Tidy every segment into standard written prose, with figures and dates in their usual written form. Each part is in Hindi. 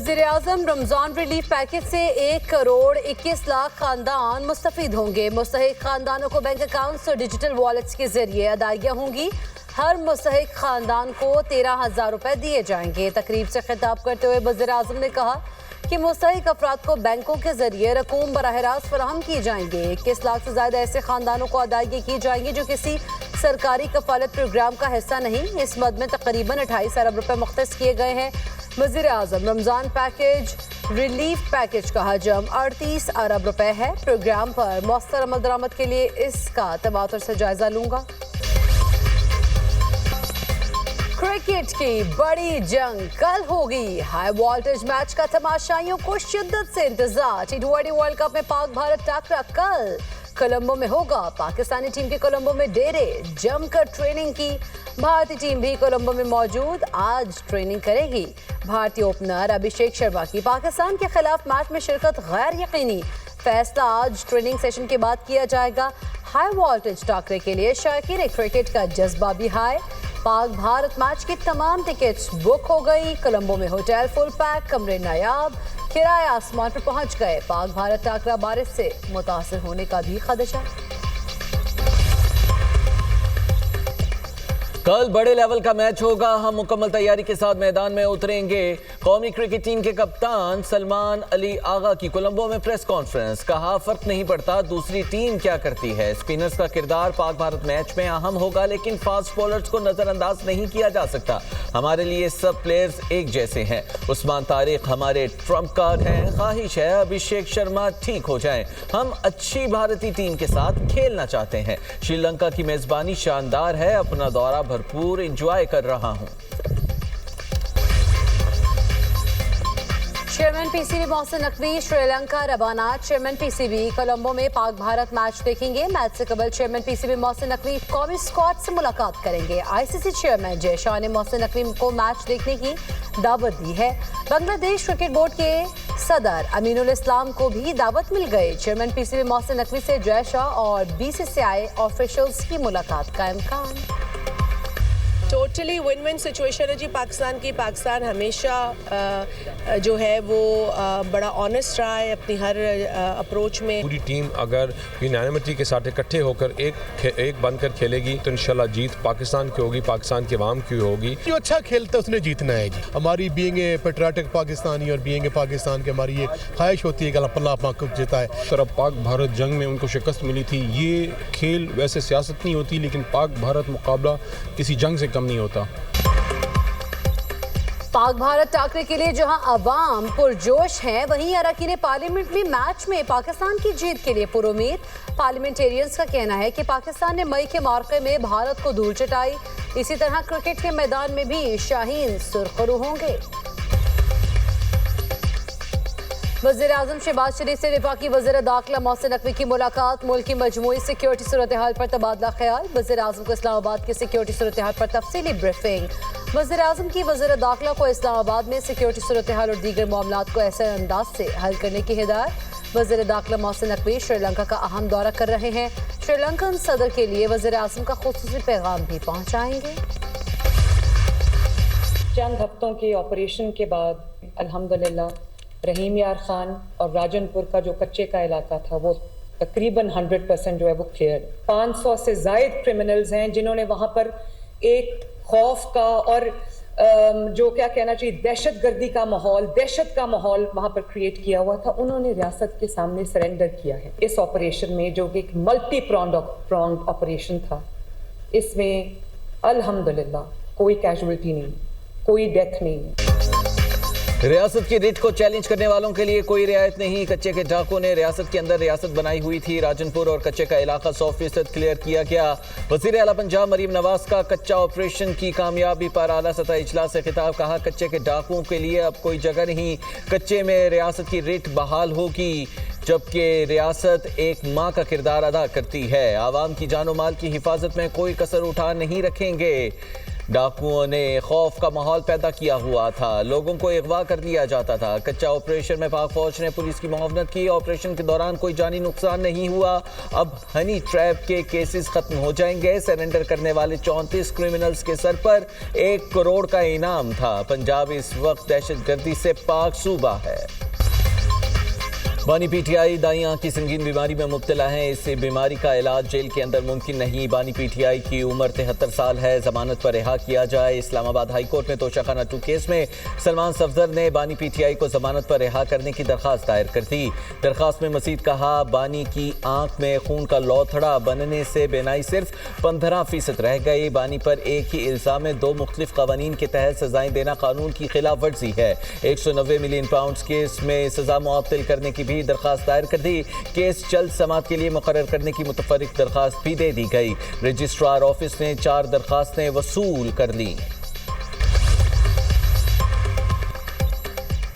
वज़ीर-ए-आज़म रमज़ान रिलीफ पैकेज से 1 करोड़ 21 लाख खानदान मुस्तफ़ीद होंगे। मुस्तहिक खानदानों को बैंक अकाउंट्स और डिजिटल वॉलेट्स के जरिए अदायगियाँ होंगी। हर मुस्तहिक खानदान को 13,000 रुपए दिए जाएंगे। तकरीब से खिताब करते हुए वज़ीर-ए-आज़म ने कहा कि मुस्तहिक अफराद को बैंकों के जरिए रकूम बराह रास्त फराहम की जाएंगे। 21 लाख से ज़्यादा ऐसे खानदानों को अदायगी की जाएंगी जो किसी सरकारी कफालत प्रोग्राम का हिस्सा नहीं। इस मद में तकरीबन 28 अरब रुपए मुख्तस किए गए हैं। वज़ीर-ए-आज़म रमज़ान पैकेज रिलीफ पैकेज का हजम 38 अरब रुपए है। प्रोग्राम पर मौसर अमल दरामद के लिए इसका तवातुर से जायजा लूंगा। क्रिकेट की बड़ी जंग कल होगी। हाई वोल्टेज मैच का तमाशाइयों को शिद्दत से इंतजार। T20 वर्ल्ड कप में पाक भारत टाकरा कल कोलंबो में होगा। पाकिस्तानी टीम के कोलंबो में डेरे जमकर ट्रेनिंग की। भारतीय टीम भी कोलंबो में मौजूद आज ट्रेनिंग करेगी। भारतीय ओपनर अभिषेक शर्मा की पाकिस्तान के खिलाफ मैच में शिरकत गैर यकीनी। फैसला आज ट्रेनिंग सेशन के बाद किया जाएगा। हाई वोल्टेज टाकरे के लिए शायकीन क्रिकेट का जज्बा भी हाई। पाक भारत मैच की तमाम टिकट्स बुक हो गई। कोलंबो में होटल फुल पैक, कमरे नायाब, किराए आसमान पर पहुंच गए। पाक भारत टाकरा बारिश से मुतासर होने का भी खदशा। कल बड़े लेवल का मैच होगा। हम मुकम्मल तैयारी के साथ मैदान में उतरेंगे। कौमी क्रिकेट टीम के कप्तान सलमान अली आगा की कोलंबो में प्रेस कॉन्फ्रेंस। कहा फर्क नहीं पड़ता दूसरी टीम क्या करती है। स्पिनर्स का किरदार पाक भारत मैच में अहम होगा, लेकिन फास्ट बॉलर्स को नजरअंदाज नहीं किया जा सकता। हमारे लिए सब प्लेयर्स एक जैसे हैं। उस्मान तारिक हमारे ट्रम्प कार्ड हैं। ख्वाहिश है अभिषेक शर्मा ठीक हो जाएं। हम अच्छी भारतीय टीम के साथ खेलना चाहते हैं। श्रीलंका की मेजबानी शानदार है। अपना दौरा भरपूर एंजॉय कर रहा हूं। चेयरमैन पीसीबी मोहसिन नकवी श्रीलंका रवाना। चेयरमैन पीसीबी कोलंबो में पाक भारत मैच देखेंगे। मैच से कबल चेयरमैन पीसीबी मोहसिन नकवी कौमी स्क्वाड से मुलाकात करेंगे। आईसीसी चेयरमैन जय शाह ने मोहसिन नकवी को मैच देखने की दावत दी है। बांग्लादेश क्रिकेट बोर्ड के सदर अमीनुल इस्लाम को भी दावत मिल गई। चेयरमैन पीसीबी मोहसिन नकवी से जय शाह और बीसीसीआई ऑफिशियल्स की मुलाकात का इम्कान। टोटली विन विन सिचुएशन है जी पाकिस्तान की। पाकिस्तान हमेशा जो है वो बड़ा ऑनेस्ट रहा है अपनी हर अप्रोच में। पूरी टीम अगर यूनानिमिटी के साथ इकट्ठे होकर एक बनकर खेलेगी तो इंशाल्लाह जीत पाकिस्तान की होगी, पाकिस्तान के अवाम की होगी। जो अच्छा खेलता है उसने जीतना है जी। हमारी बीइंग ए पेट्रियाटिक पाकिस्तानी और बीइंग ए पाकिस्तान की हमारी ये ख्वाहिश होती है कि अल्लाह पाक जीता है। तरफ पाक भारत जंग में उनको शिकस्त मिली थी। ये खेल वैसे सियासत नहीं होती, लेकिन पाक भारत मुकाबला किसी जंग से नहीं होता। पाक भारत टाकरे के लिए जहां अवाम पुरजोश हैं, वहीं अरकान पार्लियामेंट भी मैच में पाकिस्तान की जीत के लिए पुरुमीद। पार्लियामेंटेरियंस का कहना है कि पाकिस्तान ने मई के मौके में भारत को धूल चटाई। इसी तरह क्रिकेट के मैदान में भी शाहीन सुरखरू होंगे। वज़ीर-ए-आज़म शहबाज शरीफ से वफाकी वज़ीर दाखिला मोहसिन नकवी की मुलाकात। मुल्क की मजमूई सिक्योरिटी सूरत हाल पर तबादला ख्याल। वज़ीर-ए-आज़म को इस्लामाबाद की सिक्योरिटी सूरत हाल पर तफसीली ब्रीफिंग। वज़ीर-ए-आज़म की वज़ीर दाखिला को इस्लामाबाद में सिक्योरिटी सूरत हाल और दीगर मामलात को ऐसे अंदाज से हल करने की हिदायत। वज़ीर दाखिला मोहसिन नकवी श्रीलंका का अहम दौरा कर रहे हैं। श्रीलंकन सदर के लिए वज़ीर-ए-आज़म का खुसूसी पैगाम भी पहुँचाएंगे। चंद हफ्तों के ऑपरेशन के बाद अल्हम्दुलिल्लाह रहीम यार खान और राजनपुर का जो कच्चे का इलाका था वो तकरीबन 100% जो है वो क्लियर। 500 से ज़ायद क्रिमिनल्स हैं जिन्होंने वहाँ पर एक खौफ का और जो क्या कहना चाहिए दहशत का माहौल वहाँ पर क्रिएट किया हुआ था। उन्होंने रियासत के सामने सरेंडर किया है। इस ऑपरेशन में जो एक मल्टी प्रॉन्ड ऑपरेशन था, इसमें अल्हम्दुलिल्लाह कोई कैजुअलिटी नहीं, कोई डेथ नहीं। रियासत की रिट को चैलेंज करने वालों के लिए कोई रियायत नहीं। कच्चे के डाकुओं ने रियासत के अंदर रियासत बनाई हुई थी। राजनपुर और कच्चे का इलाका 100% क्लियर किया गया। वज़ीर आला पंजाब मरीम नवाज का कच्चा ऑपरेशन की कामयाबी पर आला सतह इजलास से खिताब। कहा कच्चे के डाकुओं के लिए अब कोई जगह नहीं। कच्चे में रियासत की रिट बहाल होगी, जबकि रियासत एक माँ का किरदार अदा करती है। आवाम की जानो माल की हिफाजत में कोई कसर उठा नहीं रखेंगे। डाकुओं ने खौफ का माहौल पैदा किया हुआ था, लोगों को अगवा कर लिया जाता था। कच्चा ऑपरेशन में पाक फौज ने पुलिस की मुआवनत की। ऑपरेशन के दौरान कोई जानी नुकसान नहीं हुआ। अब हनी ट्रैप के केसेस खत्म हो जाएंगे। सरेंडर करने वाले 34 क्रिमिनल्स के सर पर 1 करोड़ का इनाम था। पंजाब इस वक्त दहशतगर्दी से पाक सूबा है। बानी पीटीआई दाई आंख की संगीन बीमारी में मुब्तला है। इस बीमारी का इलाज जेल के अंदर मुमकिन नहीं। बानी पीटीआई की उम्र 73 साल है। जमानत पर रिहा किया जाए। इस्लामाबाद हाई कोर्ट में तोशाखाना 2 केस में सलमान सफदर ने बानी पीटीआई को जमानत पर रिहा करने की दरखास्त दायर कर दी। दरखास्त में मजीद कहा, बानी की आंख में खून का लौथड़ा बनने से बेनाई सिर्फ 15% रह गई। बानी पर एक ही इल्जाम में 2 मुख्तलिफ कवानीन के तहत सजाएं देना कानून की खिलाफ वर्जी है। 190 मिलियन पाउंड केस में सजा मुअत्तल करने की भी दरखास्त दायर कर दी। केस जल्द समाअत के लिए मुकर्रर करने की मुतफर्रिक दरखास्त भी दे दी गई। रजिस्ट्रार ऑफिस ने 4 दरखास्तें वसूल कर ली।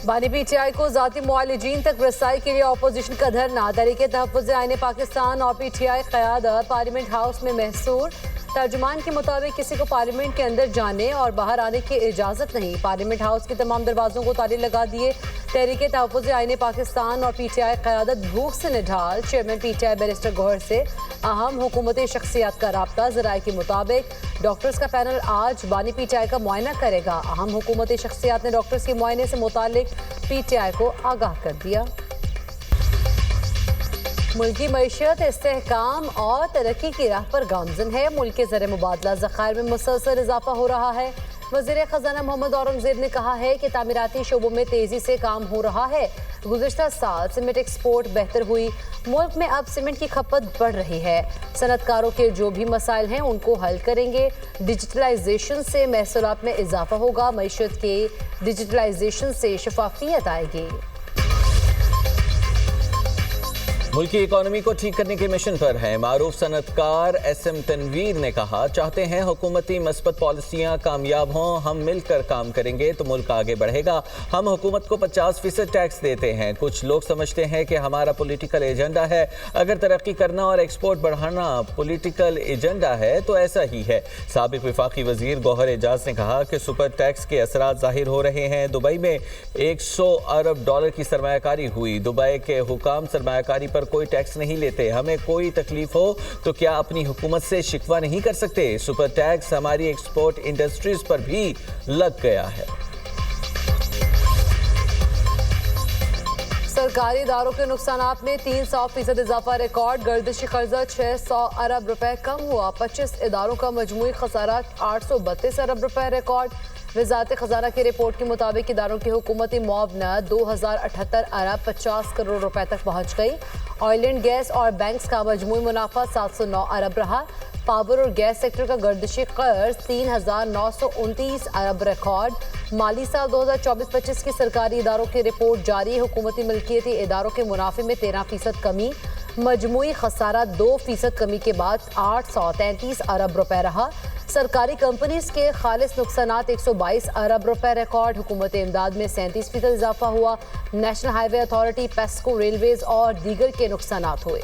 बानी पीटीआई को जाती मुआलिजीन तक रसाई के लिए अपोजिशन का धरना। तहरीके तहफ़्फ़ुज़ आईन पाकिस्तान और पीटीआई क़यादत पार्लियामेंट हाउस में महसूर। तर्जुमान के मुताबिक किसी को पार्लियामेंट के अंदर जाने और बाहर आने की इजाज़त नहीं। पार्लियामेंट हाउस के तमाम दरवाज़ों को ताले लगा दिए। तहरीके तहफ़्फ़ुज़ आईन पाकिस्तान और पीटीआई क़यादत भूख से निढाल। चेयरमैन पीटीआई बैरिस्टर गौहर से अहम हुकूमती शख्सियात का राब्ता। ज़राए के मुताबिक डॉक्टर्स का पैनल आज बानी पीटीआई का मुआयना करेगा। अहम हुकूमती शख्सियात ने डॉक्टर्स के मुआयने से मुतालिक पीटीआई को आगाह कर दिया। मुल्की मईशत इस्तेहकाम और तरक्की की राह पर गामजन है। मुल्क के ज़र मुबादला ज़खायर में मुसलसल इजाफा हो रहा है। वज़ीर ख़जाना मोहम्मद औरंगज़ेब ने कहा है कि तामीराती शोबों में तेज़ी से काम हो रहा है। गुज़िश्ता साल सीमेंट एक्सपोर्ट बेहतर हुई। मुल्क में अब सीमेंट की खपत बढ़ रही है। सनतकारों के जो भी मसाइल हैं उनको हल करेंगे। डिजिटलाइजेशन से महसूलात में इजाफा होगा। मईशत के डिजिटलाइजेशन से शफाफियत आएगी। मुल्की इकॉनमी को ठीक करने के मिशन पर है। मारूफ सनतकार SM तनवीर ने कहा, चाहते हैं हुकूमती मस्बत पॉलिसियाँ कामयाब हों। हम मिलकर काम करेंगे तो मुल्क आगे बढ़ेगा। हम हुकूमत को 50% टैक्स देते हैं। कुछ लोग समझते हैं कि हमारा पॉलिटिकल एजेंडा है। अगर तरक्की करना और एक्सपोर्ट बढ़ाना पॉलिटिकल एजेंडा है तो ऐसा ही है। साबिक वफाकी वजीर गौहर एजाज ने कहा कि सुपर टैक्स के असरात जाहिर हो रहे हैं। दुबई में $100 अरब की सरमायाकारी हुई। दुबई के हुकाम सरमायाकारी पर कोई टैक्स नहीं लेते। हमें कोई तकलीफ हो तो क्या अपनी हुकूमत से शिकवा नहीं कर सकते? सुपर टैक्स हमारी एक्सपोर्ट इंडस्ट्रीज पर भी लग गया है। सरकारी इदारों के नुकसानात में 300% इजाफा रिकॉर्ड। गर्दिशी कर्जा 600 अरब रुपए कम हुआ। 25 इदारों का मजमूई खसारा 832 अरब रुपए रिकॉर्ड। वज़ारत ख़जाना की रिपोर्ट के मुताबिक इदारों की हुकूमती मुआवनत 2078 अरब 50 करोड़ रुपए तक पहुँच गई। ऑयल एंड गैस और बैंक्स का मजमूई मुनाफा 709 अरब रहा। पावर और गैस सेक्टर का गर्दिशी कर्ज 3929 अरब रिकॉर्ड। माली साल 2024-25 की सरकारी इदारों की रिपोर्ट जारी। हुकूमती मिल्कियती इदारों के मुनाफे में 13% कमी। मजमूई खसारा 2% कमी के बाद 833 अरब रुपए रहा। सरकारी कंपनीज के खालिस नुकसानात 122 अरब रुपए रिकॉर्ड। हुकूमत इमदाद में 37% इजाफा हुआ। National highway authority, PESCO, railways और दीगर के नुकसानात हुए।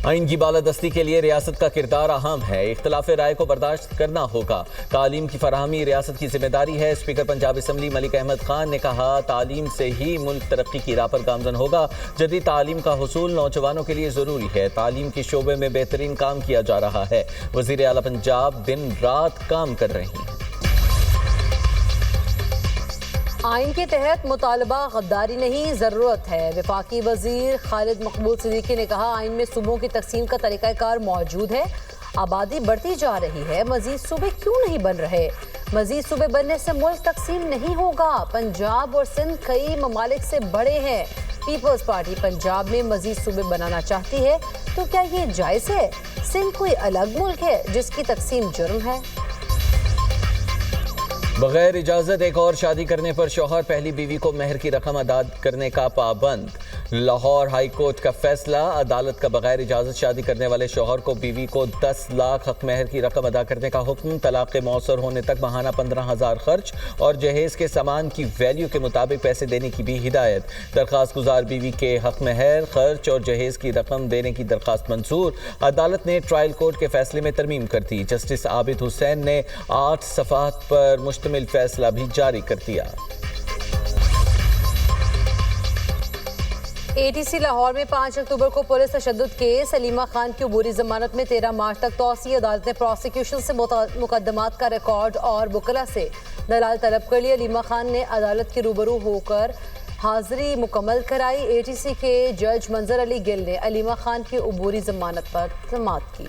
आइन की बालादस्ती के लिए रियासत का किरदार अहम है। इख्तिलाफ राय को बर्दाश्त करना होगा। तालीम की फराहमी रियासत की जिम्मेदारी है। स्पीकर पंजाब असम्बली मलिक अहमद खान ने कहा, तालीम से ही मुल्क तरक्की की राह पर गामजन होगा। जदीद तालीम का हुसूल नौजवानों के लिए ज़रूरी है। तालीम के शोबे में बेहतरीन काम किया जा रहा है। वज़ीर आला पंजाब दिन रात काम कर रही हैं। आइन के तहत मुतालबा गद्दारी नहीं, ज़रूरत है। वफाकी वजीर खालिद मकबूल सिद्दीकी ने कहा, आइन में सूबों की तकसीम का तरीक़ाकार मौजूद है। आबादी बढ़ती जा रही है, मजीद सूबे क्यों नहीं बन रहे? मजीद सूबे बनने से मुल्क तकसीम नहीं होगा। पंजाब और सिंध कई ममालिक से बड़े हैं। पीपल्स पार्टी पंजाब में मजीद सूबे बनाना चाहती है, तो क्या ये जायज़ है? सिंध कोई अलग मुल्क है जिसकी तकसीम जुर्म है? बगैर इजाजत एक और शादी करने पर शौहर पहली बीवी को मेहर की रकम अदा करने का पाबंद। लाहौर हाई कोर्ट का फैसला, अदालत का बगैर इजाजत शादी करने वाले शौहर को बीवी को 10 लाख हक महर की रकम अदा करने का हुक्म, तलाक के मौसर होने तक माहाना 15,000 खर्च और जहेज के सामान की वैल्यू के मुताबिक पैसे देने की भी हिदायत। दरखास्त गुजार बीवी के हक महर, खर्च और जहेज की रकम देने की दरखास्त मंजूर। अदालत ने ट्रायल कोर्ट के फैसले में तरमीम कर दी। जस्टिस आबिद हुसैन ने 8 सफ़ात पर मुश्तमिल फैसला भी जारी कर दिया। ATC लाहौर में 5 अक्टूबर को पुलिस तशद्दुद केस, अलीमा खान की अबूरी जमानत में 13 मार्च तक तौसी। अदालत ने प्रोसिक्यूशन से मुकदमात का रिकॉर्ड और वकला से दलाल तलब कर लिया। अलीमा खान ने अदालत के रूबरू होकर हाजिरी मुकम्मल कराई। ATC के जज मंजर अली गिल ने अलीमा खान की अबूरी जमानत पर समाअत की।